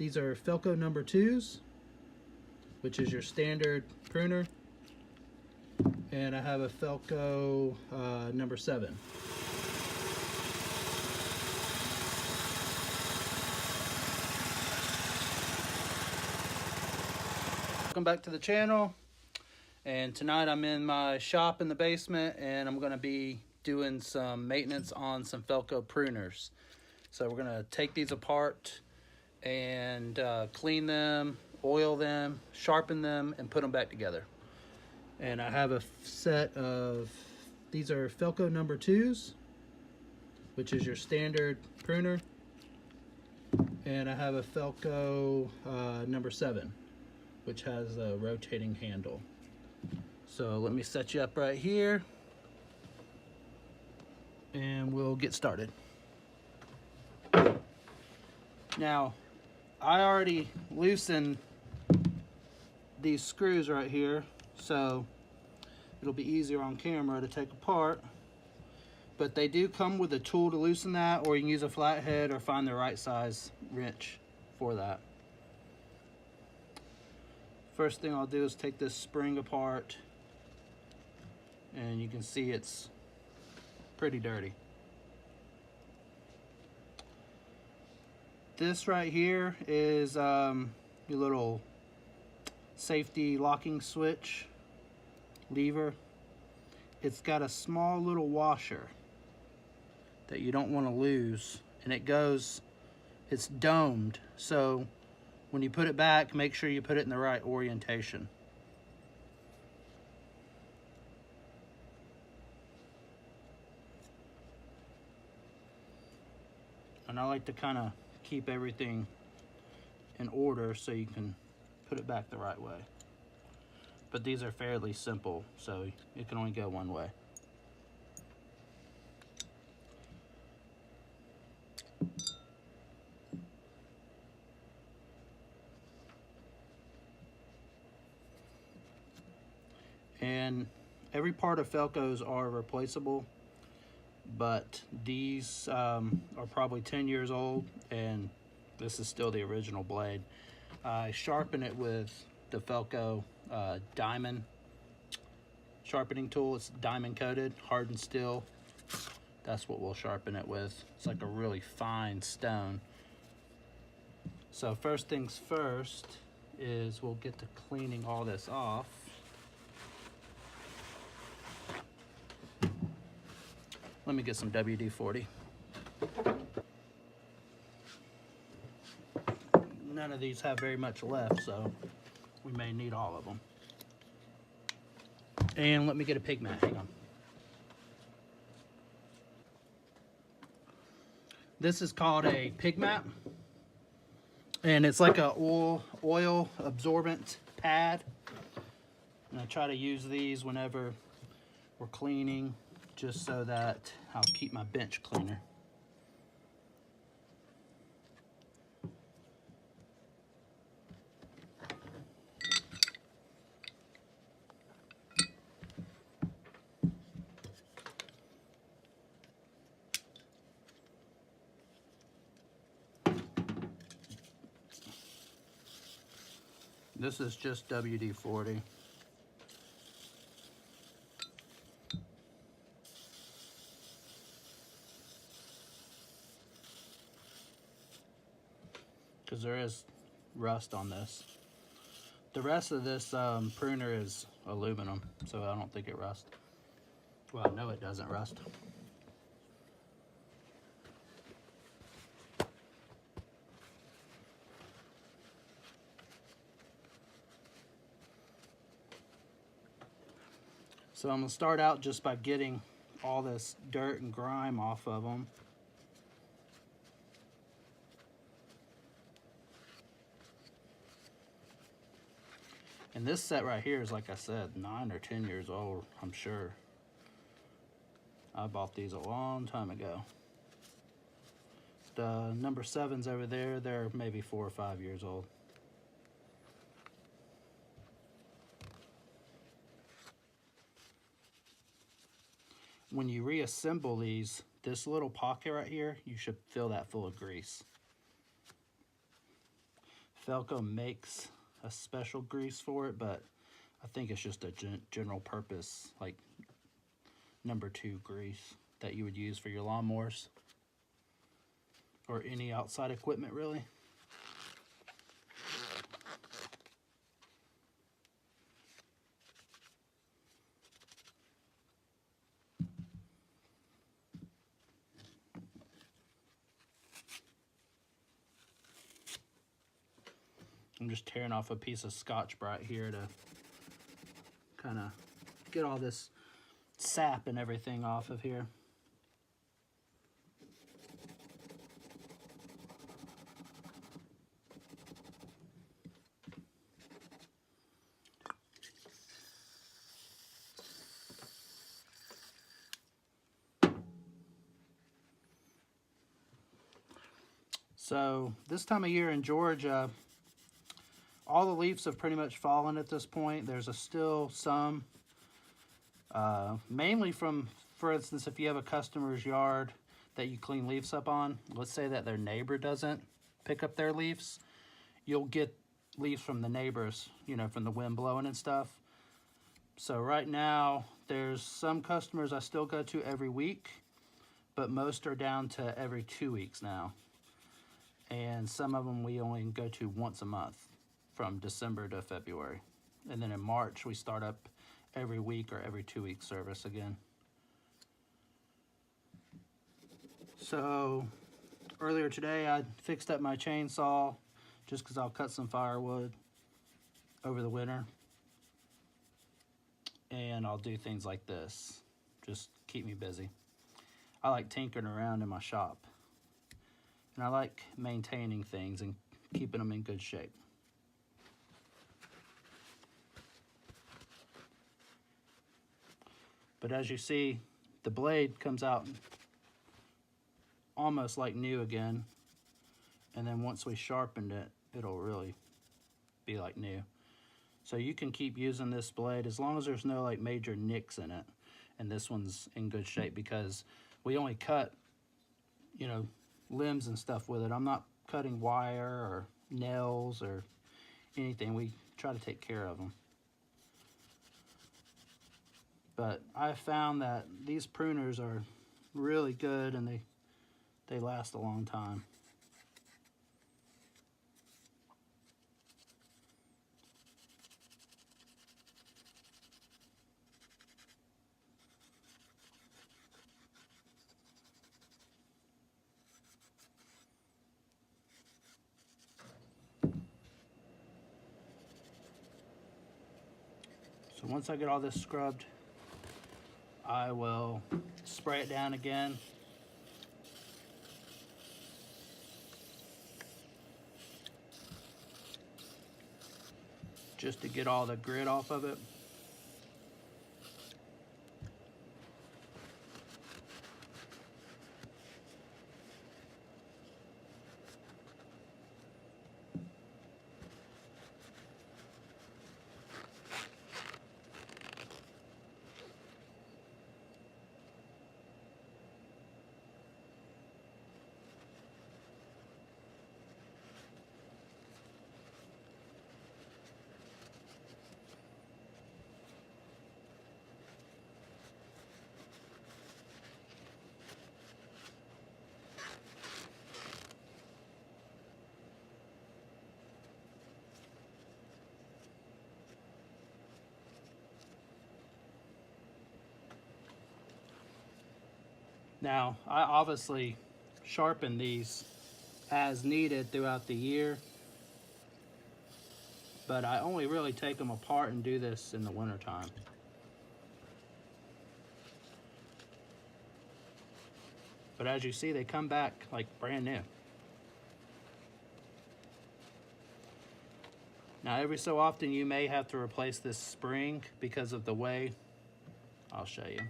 These are FELCO number 2s, which is your standard pruner. And I have a FELCO number 7. Welcome back to the channel. And tonight I'm in my shop in the basement and I'm going to be doing some maintenance on some FELCO pruners. So we're going to take these apart and clean them, oil them, sharpen them, and put them back together. And I have a set of, these are FELCO number 2s, which is your standard pruner. And I have a FELCO number 7, which has a rotating handle. So let me set you up right here and we'll get started. Now, I already loosened these screws right here, so it'll be easier on camera to take apart. But they do come with a tool to loosen that, or you can use a flathead or find the right size wrench for that. First thing I'll do is take this spring apart, and you can see it's pretty dirty. This right here is your little safety locking switch lever. It's got a small little washer that you don't want to lose, and it's domed, so when you put it back, make sure you put it in the right orientation. And I like to kind of keep everything in order so you can put it back the right way. But these are fairly simple, so it can only go one way. And every part of FELCOs are replaceable, but these are probably 10 years old, and this is still the original blade. I sharpen it with the FELCO diamond sharpening tool. It's diamond coated, hardened steel. That's what we'll sharpen it with. It's like a really fine stone. So first things first is we'll get to cleaning all this off. Let me get some WD-40. None of these have very much left, so we may need all of them. And let me get a pig mat, hang on. This is called a pig mat, and it's like a oil absorbent pad. And I try to use these whenever we're cleaning, just so that I'll keep my bench cleaner. This is just WD-40. Because there is rust on this. The rest of this pruner is aluminum, so I don't think it rusts. Well, no, it doesn't rust. So I'm gonna start out just by getting all this dirt and grime off of them. And this set right here is, like I said, 9 or 10 years old, I'm sure. I bought these a long time ago. The number 7s over there, they're maybe 4 or 5 years old. When you reassemble these, this little pocket right here, you should fill that full of grease. Felco makes a special grease for it, but I think it's just a general purpose, like #2 grease that you would use for your lawnmowers or any outside equipment, really. I'm just tearing off a piece of Scotch-Brite here to kind of get all this sap and everything off of here. So this time of year in Georgia, all the leaves have pretty much fallen at this point. There's still some, mainly from, for instance, if you have a customer's yard that you clean leaves up on, let's say that their neighbor doesn't pick up their leaves, you'll get leaves from the neighbors, you know, from the wind blowing and stuff. So right now, there's some customers I still go to every week, but most are down to every 2 weeks now. And some of them we only go to once a month from December to February. And then in March, we start up every week or every 2 week service again. So earlier today, I fixed up my chainsaw just because I'll cut some firewood over the winter. And I'll do things like this, just keep me busy. I like tinkering around in my shop. And I like maintaining things and keeping them in good shape. But as you see, the blade comes out almost like new again. And then once we sharpened it, it'll really be like new. So you can keep using this blade as long as there's no like major nicks in it. And this one's in good shape because we only cut, you know, limbs and stuff with it. I'm not cutting wire or nails or anything. We try to take care of them. But I found that these pruners are really good and they last a long time. So once I get all this scrubbed, I will spray it down again. Just to get all the grit off of it. Now, I obviously sharpen these as needed throughout the year, but I only really take them apart and do this in the wintertime. But as you see, they come back like brand new. Now, every so often you may have to replace this spring because of the way, I'll show you,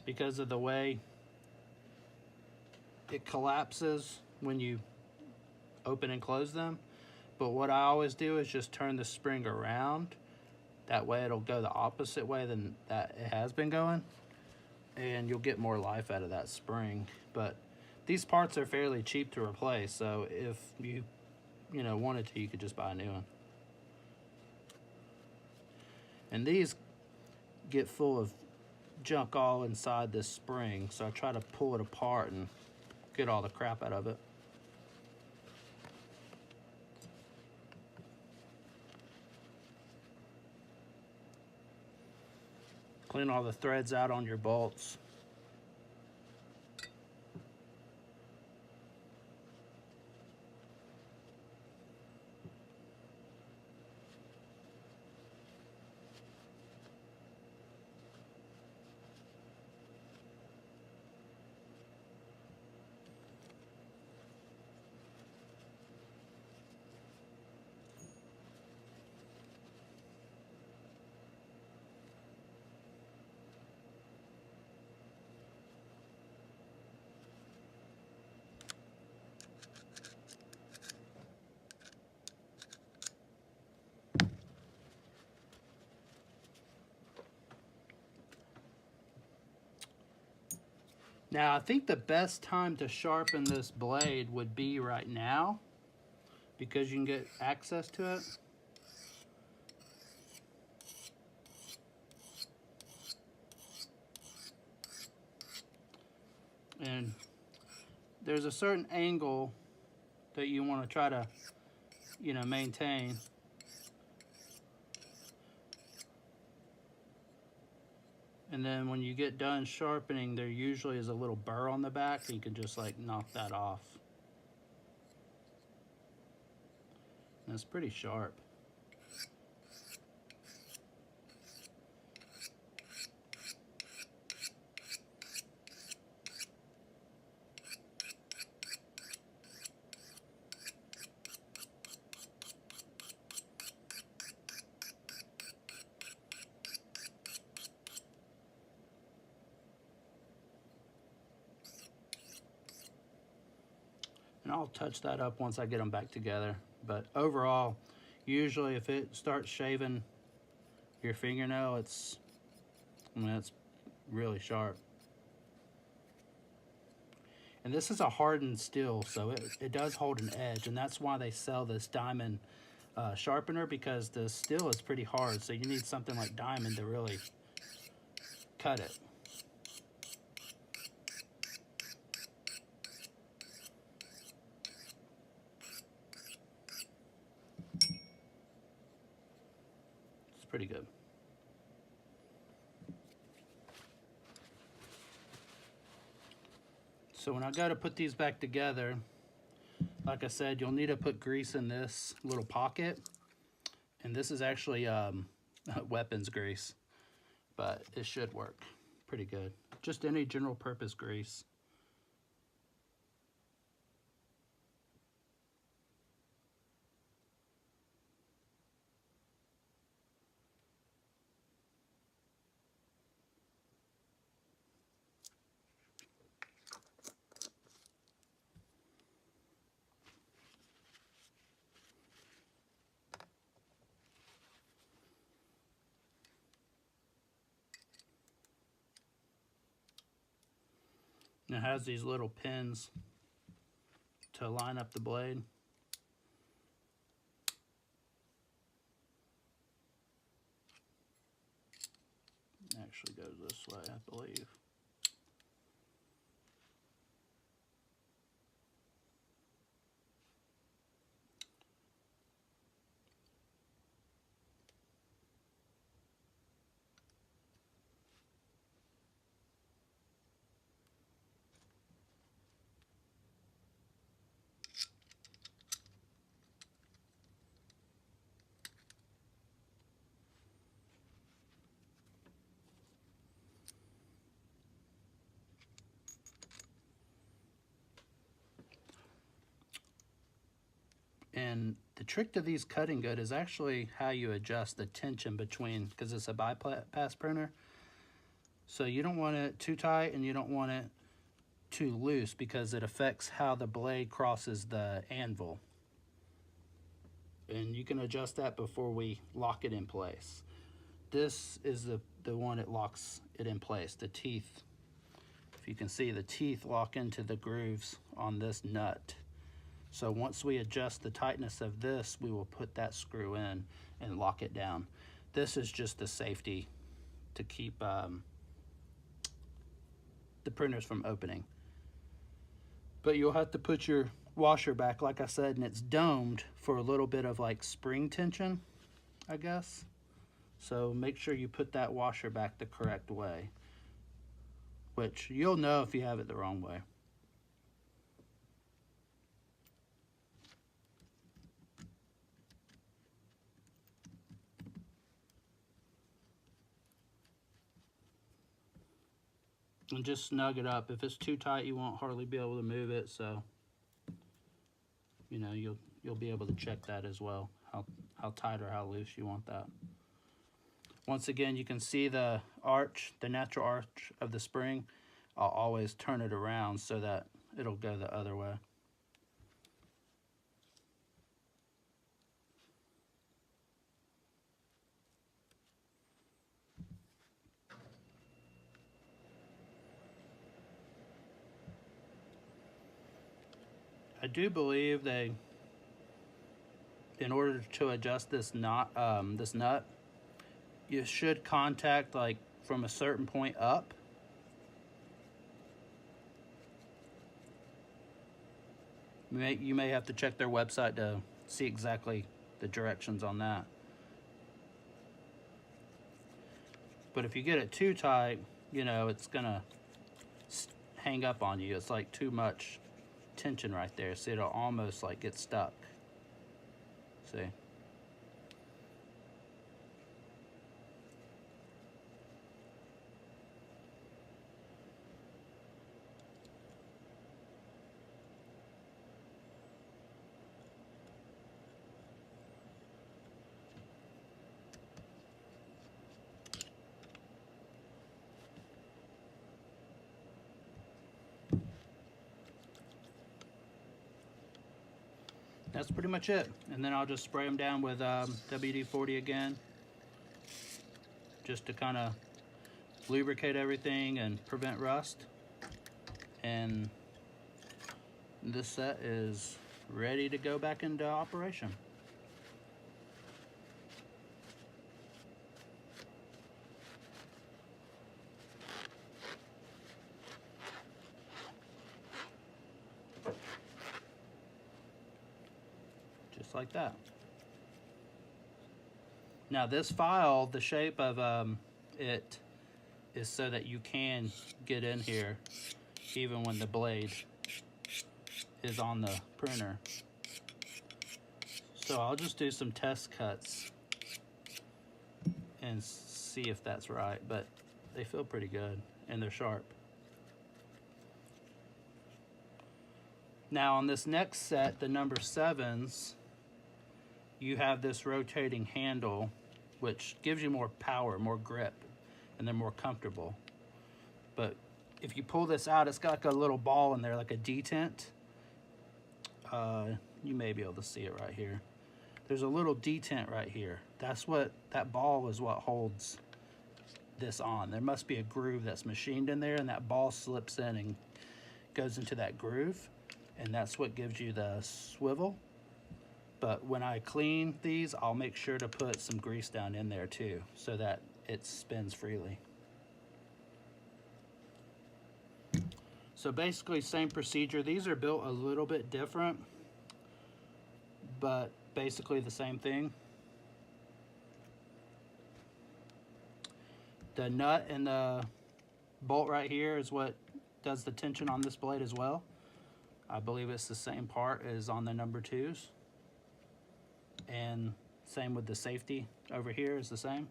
because of the way it collapses when you open and close them. But what I always do is just turn the spring around. That way it'll go the opposite way than that it has been going. And you'll get more life out of that spring. But these parts are fairly cheap to replace. So if you you know, wanted to, you could just buy a new one. And these get full of junk all inside this spring, so I try to pull it apart and get all the crap out of it. Clean all the threads out on your bolts. Now, I think the best time to sharpen this blade would be right now, because you can get access to it. And there's a certain angle that you want to try to, you know, maintain. And then when you get done sharpening, there usually is a little burr on the back, and you can just like knock that off. And it's pretty sharp. And I'll touch that up once I get them back together. But overall, usually if it starts shaving your fingernail, it's really sharp. And this is a hardened steel, so it does hold an edge, and that's why they sell this diamond sharpener, because the steel is pretty hard, so you need something like diamond to really cut it. It's pretty good. So when I go to put these back together, like I said, you'll need to put grease in this little pocket. And this is actually weapons grease, but it should work pretty good. Just any general purpose grease. And it has these little pins to line up the blade. It actually goes this way, I believe. And the trick to these cutting good is actually how you adjust the tension between, because it's a bypass pruner. So you don't want it too tight and you don't want it too loose, because it affects how the blade crosses the anvil. And you can adjust that before we lock it in place. This is the one that locks it in place, the teeth. If you can see, the teeth lock into the grooves on this nut. So once we adjust the tightness of this, we will put that screw in and lock it down. This is just a safety to keep the pruners from opening. But you'll have to put your washer back, like I said, and it's domed for a little bit of like spring tension, I guess. So make sure you put that washer back the correct way, which you'll know if you have it the wrong way. And just snug it up. If it's too tight, you won't hardly be able to move it, so you know, you'll be able to check that as well, how tight or how loose you want that. Once again, you can see the arch, the natural arch of the spring. I'll always turn it around so that it'll go the other way. I do believe they, in order to adjust this nut, you should contact like from a certain point up. You may have to check their website to see exactly the directions on that. But if you get it too tight, you know, it's gonna hang up on you. It's like too much tension right there, so it'll almost like get stuck. See? That's pretty much it. And then I'll just spray them down with WD-40 again, just to kind of lubricate everything and prevent rust. And this set is ready to go back into operation. Just like that. Now this file, the shape of it is so that you can get in here even when the blade is on the pruner. So I'll just do some test cuts and see if that's right, but they feel pretty good and they're sharp. Now on this next set, the number 7s, you have this rotating handle which gives you more power, more grip, and they're more comfortable. But if you pull this out, it's got like a little ball in there, like a detent. You may be able to see it right here. There's a little detent right here. That ball is what holds this on. There must be a groove that's machined in there, and that ball slips in and goes into that groove, and that's what gives you the swivel. But when I clean these, I'll make sure to put some grease down in there too, so that it spins freely. So basically same procedure. These are built a little bit different, but basically the same thing. The nut and the bolt right here is what does the tension on this blade as well. I believe it's the same part as on the number 2s. And same with the safety over here is the same.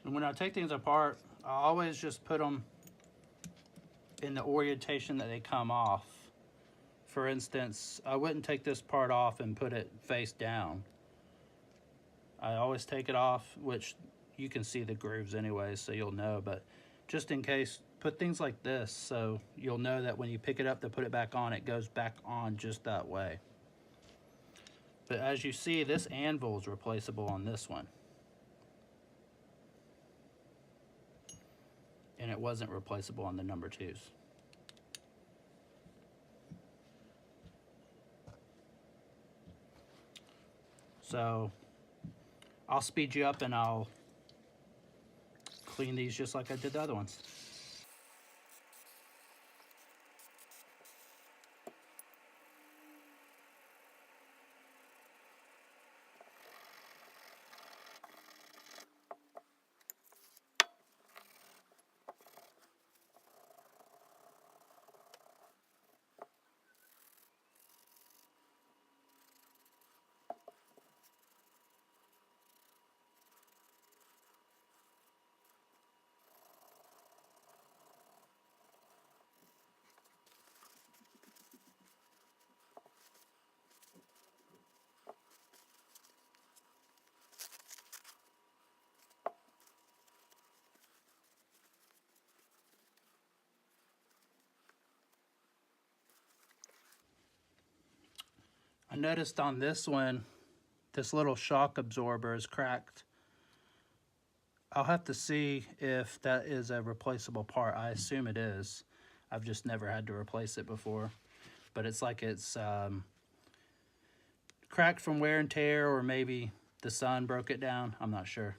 And when I take things apart, I always just put them in the orientation that they come off. For instance, I wouldn't take this part off and put it face down. I always take it off, which you can see the grooves anyway, so you'll know, but just in case put things like this so you'll know that when you pick it up to put it back on, it goes back on just that way. But as you see, this anvil is replaceable on this one. And it wasn't replaceable on the number 2s. So I'll speed you up and I'll clean these just like I did the other ones. I noticed on this one, this little shock absorber is cracked. I'll have to see if that is a replaceable part. I assume it is. I've just never had to replace it before. But it's like it's cracked from wear and tear, or maybe the sun broke it down. I'm not sure.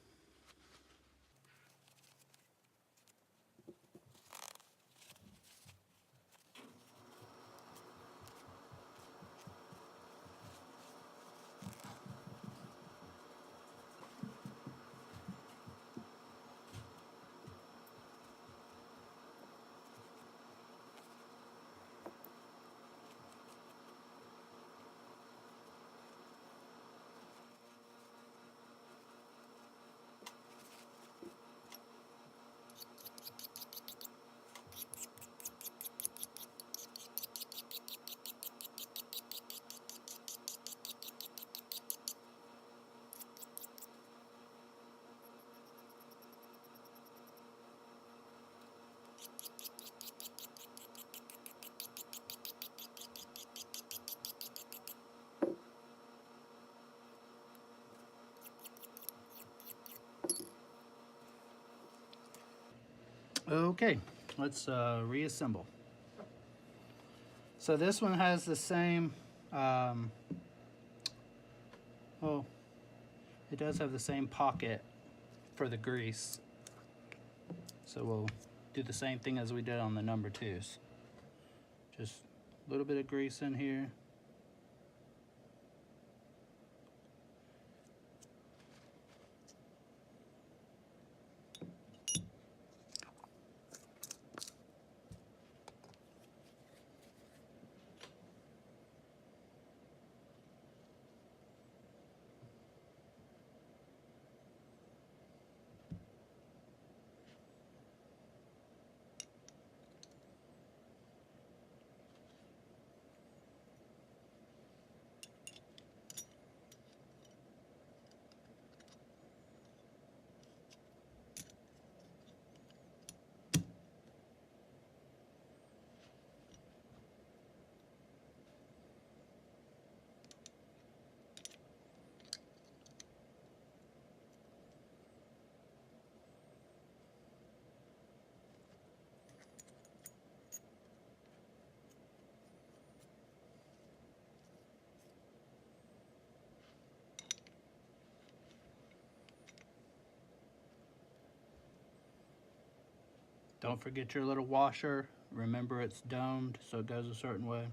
Okay, let's reassemble. So this one has the same, oh, it does have the same pocket for the grease. So we'll do the same thing as we did on the number 2s. Just a little bit of grease in here. Don't forget your little washer. Remember, it's domed, so it goes a certain way.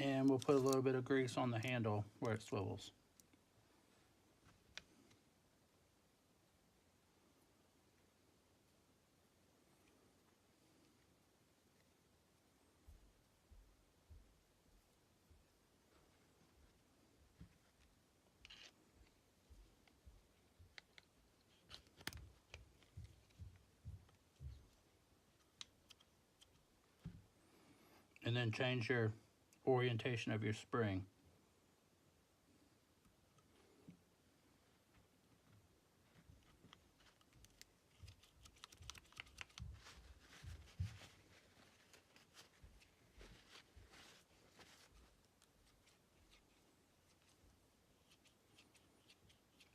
And we'll put a little bit of grease on the handle where it swivels. And then change your orientation of your spring.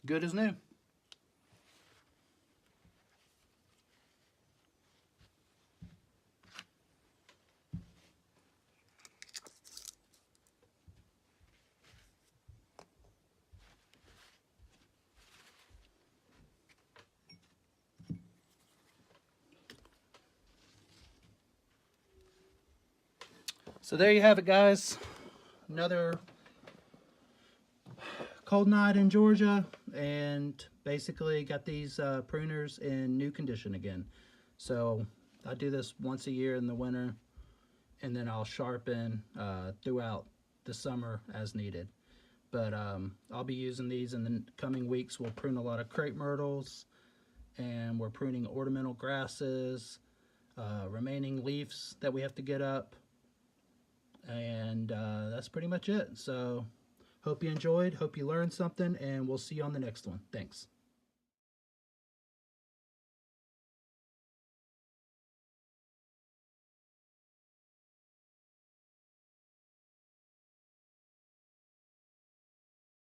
Good as new. So there you have it, guys. Another cold night in Georgia, and basically got these pruners in new condition again. So I do this once a year in the winter, and then I'll sharpen throughout the summer as needed. But I'll be using these in the coming weeks. We'll prune a lot of crepe myrtles, and we're pruning ornamental grasses, remaining leaves that we have to get up, and that's pretty much it. So hope you enjoyed, hope you learned something, and we'll see you on the next one. Thanks.